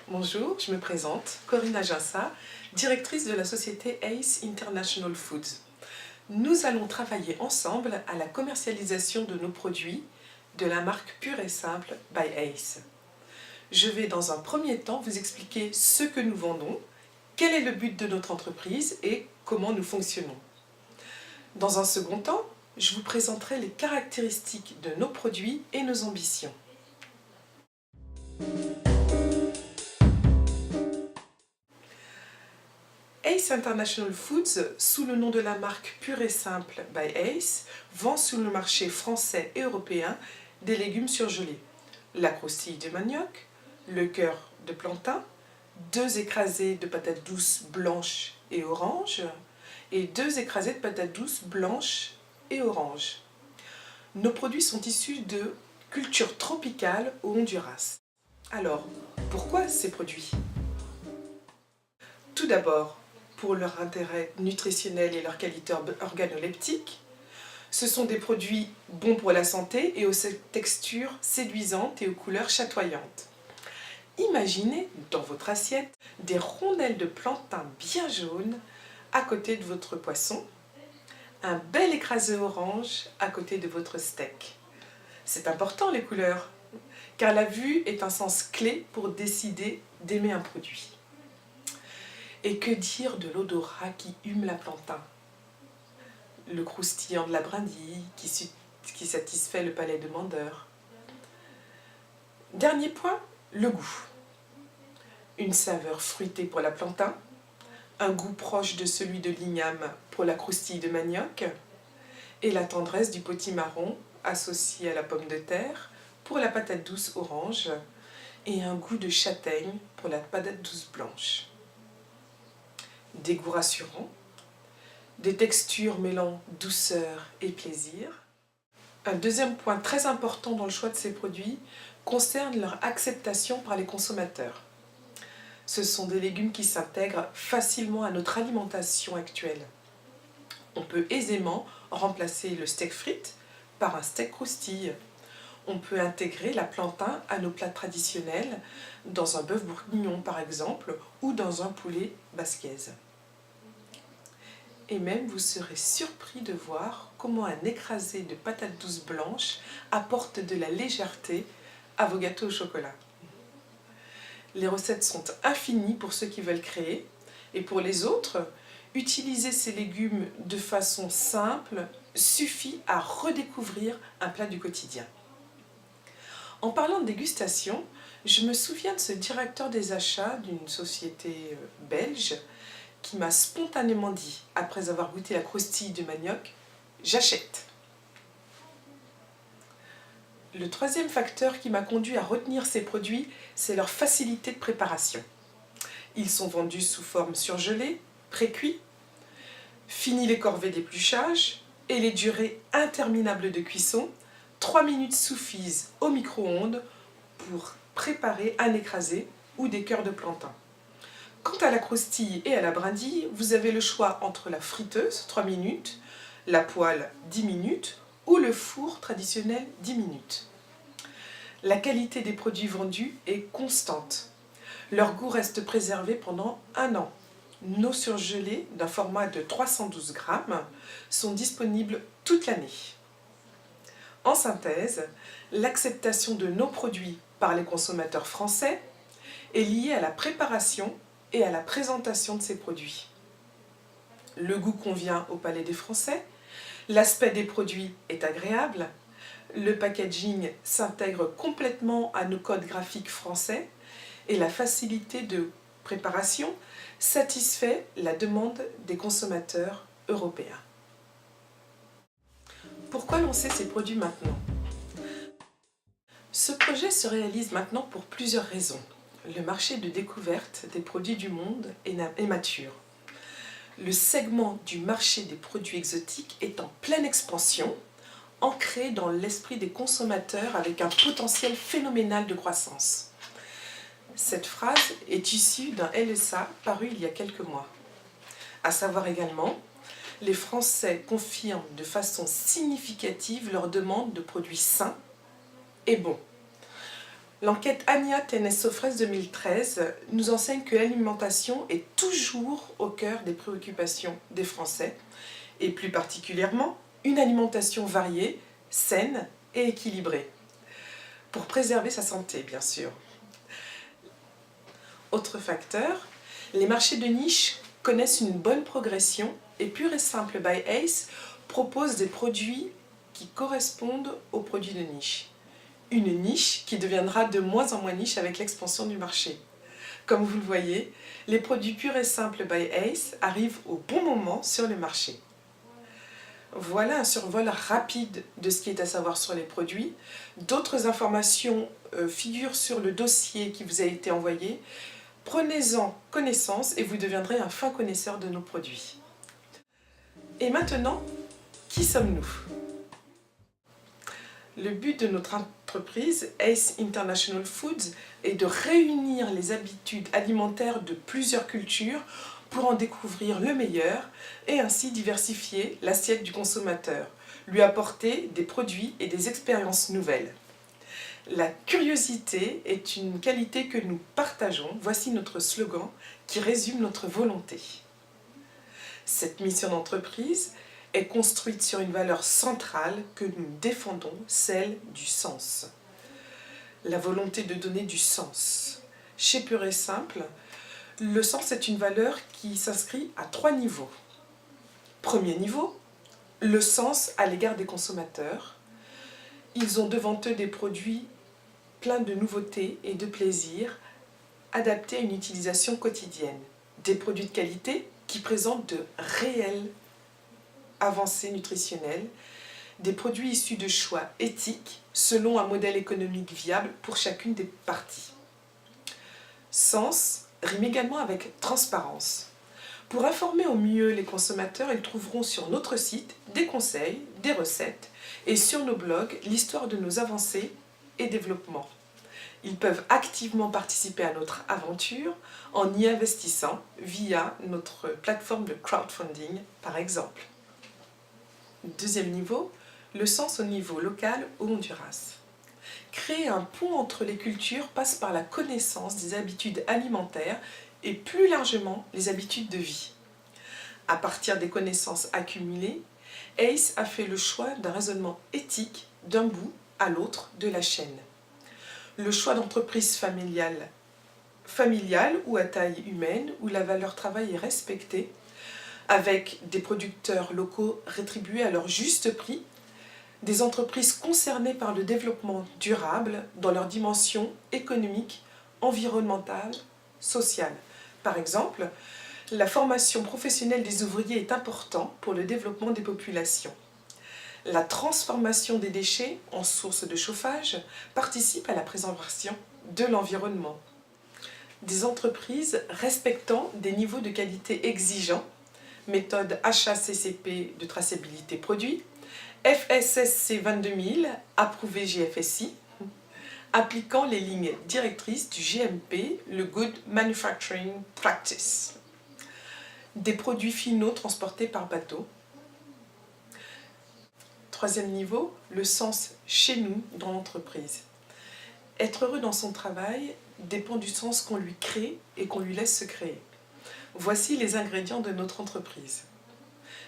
Bonjour, je me présente, Corinne Ajassa, directrice de la société ACE International Foods. Nous allons travailler ensemble à la commercialisation de nos produits de la marque Pure et Simple by ACE. Je vais dans un premier temps vous expliquer ce que nous vendons, quel est le but de notre entreprise et comment nous fonctionnons. Dans un second temps, je vous présenterai les caractéristiques de nos produits et nos ambitions. ACE International Foods, sous le nom de la marque Pure et Simple by ACE, vend sur le marché français et européen des légumes surgelés, la croustille de manioc, le cœur de plantain, 2 écrasés de patates douces blanches et oranges et 2 écrasés de patates douces blanches et oranges. Nos produits sont issus de cultures tropicales au Honduras. Alors, pourquoi ces produits? Tout d'abord, pour leur intérêt nutritionnel et leur qualité organoleptique. Ce sont des produits bons pour la santé et aux textures séduisantes et aux couleurs chatoyantes. Imaginez dans votre assiette des rondelles de plantain bien jaunes à côté de votre poisson, un bel écrasé orange à côté de votre steak. C'est important les couleurs, car la vue est un sens clé pour décider d'aimer un produit. Et que dire de l'odorat qui hume la plantain? Le croustillant de la brindille qui satisfait le palais demandeur. Dernier point, le goût. Une saveur fruitée pour la plantain, un goût proche de celui de l'igname pour la croustille de manioc et la tendresse du potimarron associé à la pomme de terre pour la patate douce orange et un goût de châtaigne pour la patate douce blanche. Des goûts rassurants, des textures mêlant douceur et plaisir. Un deuxième point très important dans le choix de ces produits concerne leur acceptation par les consommateurs. Ce sont des légumes qui s'intègrent facilement à notre alimentation actuelle. On peut aisément remplacer le steak frites par un steak croustille. On peut intégrer la plantain à nos plats traditionnels, dans un bœuf bourguignon par exemple, ou dans un poulet basquaise. Et même vous serez surpris de voir comment un écrasé de patates douces blanches apporte de la légèreté à vos gâteaux au chocolat. Les recettes sont infinies pour ceux qui veulent créer, et pour les autres, utiliser ces légumes de façon simple suffit à redécouvrir un plat du quotidien. En parlant de dégustation, je me souviens de ce directeur des achats d'une société belge qui m'a spontanément dit, après avoir goûté la croustille de manioc, « J'achète ». Le troisième facteur qui m'a conduit à retenir ces produits, c'est leur facilité de préparation. Ils sont vendus sous forme surgelée, pré-cuits, fini les corvées d'épluchage et les durées interminables de cuisson. 3 minutes suffisent au micro-ondes pour préparer un écrasé ou des cœurs de plantain. Quant à la croustille et à la brindille, vous avez le choix entre la friteuse, 3 minutes, la poêle, 10 minutes, ou le four traditionnel, 10 minutes. La qualité des produits vendus est constante. Leur goût reste préservé pendant 1 an. Nos surgelés, d'un format de 312 grammes, sont disponibles toute l'année. En synthèse, l'acceptation de nos produits par les consommateurs français est liée à la préparation et à la présentation de ces produits. Le goût convient au palais des Français, l'aspect des produits est agréable, le packaging s'intègre complètement à nos codes graphiques français et la facilité de préparation satisfait la demande des consommateurs européens. Pourquoi lancer ces produits maintenant? Ce projet se réalise maintenant pour plusieurs raisons. Le marché de découverte des produits du monde est mature. Le segment du marché des produits exotiques est en pleine expansion, ancré dans l'esprit des consommateurs avec un potentiel phénoménal de croissance. Cette phrase est issue d'un LSA paru il y a quelques mois. À savoir également, les Français confirment de façon significative leur demande de produits sains est bon. L'enquête Ania Ténès-Sofres 2013 nous enseigne que l'alimentation est toujours au cœur des préoccupations des Français, et plus particulièrement une alimentation variée, saine et équilibrée, pour préserver sa santé bien sûr. Autre facteur, les marchés de niche connaissent une bonne progression et Pur et Simple by Ace propose des produits qui correspondent aux produits de niche. Une niche qui deviendra de moins en moins niche avec l'expansion du marché. Comme vous le voyez, les produits Pur et Simple by Ace arrivent au bon moment sur le marché. Voilà un survol rapide de ce qui est à savoir sur les produits. D'autres informations figurent sur le dossier qui vous a été envoyé. Prenez-en connaissance et vous deviendrez un fin connaisseur de nos produits. Et maintenant, qui sommes-nous ? Le but de notre entreprise, Ace International Foods, est de réunir les habitudes alimentaires de plusieurs cultures pour en découvrir le meilleur et ainsi diversifier l'assiette du consommateur, lui apporter des produits et des expériences nouvelles. La curiosité est une qualité que nous partageons. Voici notre slogan qui résume notre volonté. Cette mission d'entreprise est construite sur une valeur centrale que nous défendons, celle du sens. La volonté de donner du sens. Chez Pur et Simple, le sens est une valeur qui s'inscrit à 3 niveaux. Premier niveau, le sens à l'égard des consommateurs. Ils ont devant eux des produits pleins de nouveautés et de plaisir, adaptés à une utilisation quotidienne. Des produits de qualité qui présentent de réelles avancées nutritionnelles, des produits issus de choix éthiques selon un modèle économique viable pour chacune des parties. Sens rime également avec transparence. Pour informer au mieux les consommateurs, ils trouveront sur notre site des conseils, des recettes et sur nos blogs l'histoire de nos avancées et développements. Ils peuvent activement participer à notre aventure en y investissant via notre plateforme de crowdfunding par exemple. Deuxième niveau, le sens au niveau local au Honduras. Créer un pont entre les cultures passe par la connaissance des habitudes alimentaires et plus largement les habitudes de vie. À partir des connaissances accumulées, Ace a fait le choix d'un raisonnement éthique d'un bout à l'autre de la chaîne. Le choix d'entreprise familiale ou à taille humaine, où la valeur travail est respectée, avec des producteurs locaux rétribués à leur juste prix, des entreprises concernées par le développement durable dans leur dimension économique, environnementale, sociale. Par exemple, la formation professionnelle des ouvriers est importante pour le développement des populations. La transformation des déchets en source de chauffage participe à la préservation de l'environnement. Des entreprises respectant des niveaux de qualité exigeants, méthode HACCP de traçabilité produit, FSSC 22000, approuvé GFSI, appliquant les lignes directrices du GMP, le Good Manufacturing Practice. Des produits finaux transportés par bateau. Troisième niveau, le sens chez nous dans l'entreprise. Être heureux dans son travail dépend du sens qu'on lui crée et qu'on lui laisse se créer. Voici les ingrédients de notre entreprise.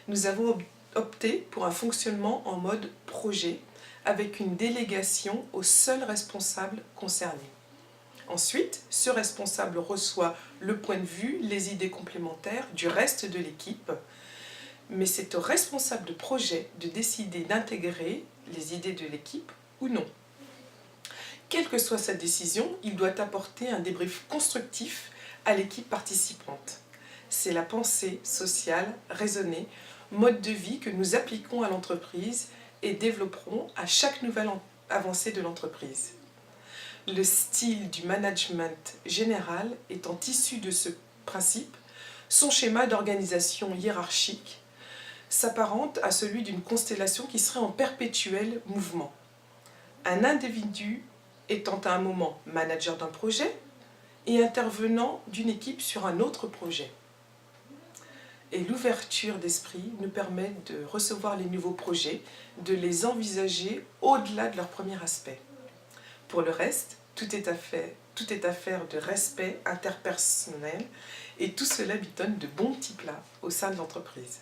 Nous avons opté pour un fonctionnement en mode projet avec une délégation au seul responsable concerné. Ensuite, ce responsable reçoit le point de vue, les idées complémentaires du reste de l'équipe, mais c'est au responsable de projet de décider d'intégrer les idées de l'équipe ou non. Quelle que soit sa décision, il doit apporter un débrief constructif à l'équipe participante. C'est la pensée sociale, raisonnée, mode de vie que nous appliquons à l'entreprise et développerons à chaque nouvelle avancée de l'entreprise. Le style du management général étant issu de ce principe, son schéma d'organisation hiérarchique s'apparente à celui d'une constellation qui serait en perpétuel mouvement. Un individu étant à un moment manager d'un projet et intervenant d'une équipe sur un autre projet. Et l'ouverture d'esprit nous permet de recevoir les nouveaux projets, de les envisager au-delà de leur premier aspect. Pour le reste, tout est affaire de respect interpersonnel et tout cela lui donne de bons petits plats au sein de l'entreprise.